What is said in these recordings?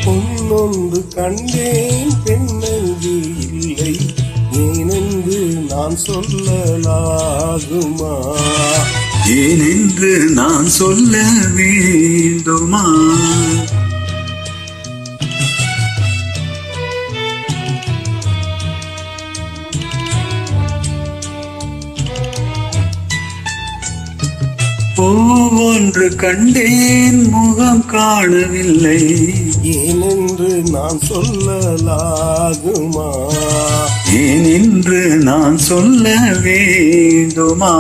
பொன்னொன்று கண்டேன் பெண்ணங்கு இல்லை, ஏனென்று நான் சொல்லலாகுமா? ஏனென்று நான் சொல்ல வேண்டுமா? ஒன்று கண்டேன் முகம் காணவில்லை, ஏனென்று நான் சொல்லலாகுமா? ஏனென்று நான் சொல்ல வேண்டுமா?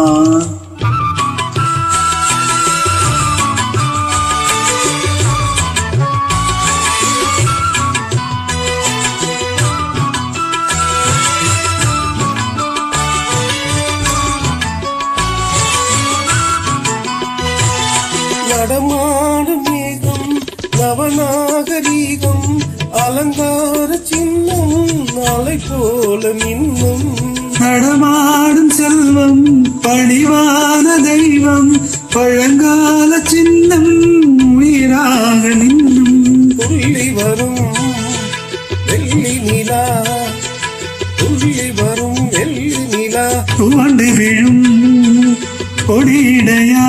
நடமாடும் மேகம் நவநாகரீகம், அலங்கார சின்னம் நாளை போல மின்னும். நடமாடும் செல்வம் பணிவான தெய்வம், பழங்கால சின்னம் உயிராக நின்னும். துள்ளி வரும் வெள்ளி நிலா, துள்ளி வரும் வெள்ளி நிலா, துவண்டு விழும் கொடியிடையா,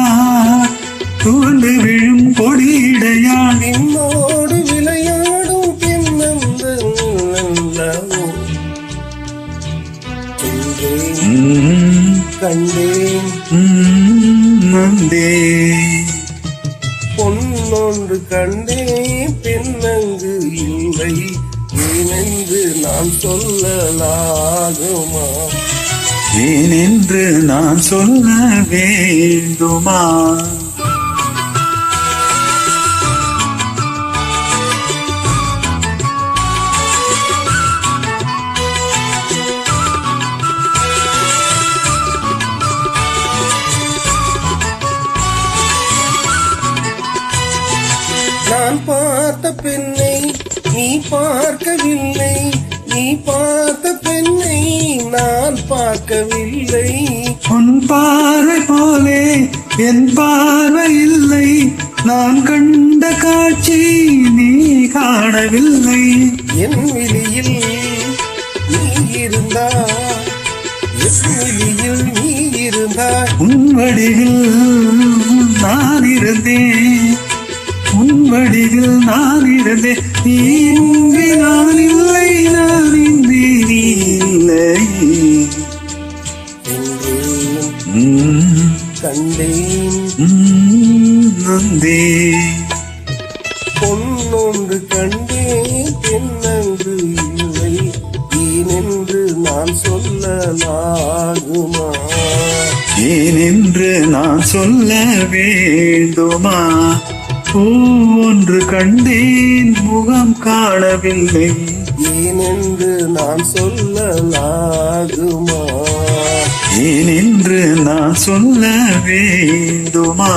துவண்டு விழும் கொடியிடையா, நின்னோடு விளையாடும் பின்னந்த கண்டேன் நந்தே. பொன்னொன்று கண்டேன் பெண்ணங்கு இல்லை, ஏனென்று நான் சொல்லலாகுமா? ஏனென்று நான் சொல்ல வேண்டுமா? நான் பார்த்த பெண்ணை நீ பார்க்கவில்லை, நீ பார்த்த பெண்ணை நான் பார்க்கவில்லை. உன் பார்வை போலே என் பார்வை இல்லை, நான் கண்ட காட்சி நீ காணவில்லை. என் விழியில் நீ இருந்தாய், என் விழியில் நீ இருந்தாய், உன் வடிவில் நான் இருந்தேன், உன் வடிவில் நான் இருந்தேன். நீ இன்றி நான் இல்லை, நான் இன்றி நீ இல்லை. கண்டேன் நந்தே. பொன்னொன்று கண்டேன் பெண்ணங்கு இல்லை, ஏனென்று நான் சொல்லலாகுமா? ஏனென்று நான் சொல்ல வேண்டுமா? ஒன்று கண்டேன் முகம் காணவில்லை, ஏனென்று நான் சொல்லலாகுமா? ஏனென்று நான் சொல்ல வேண்டுமா?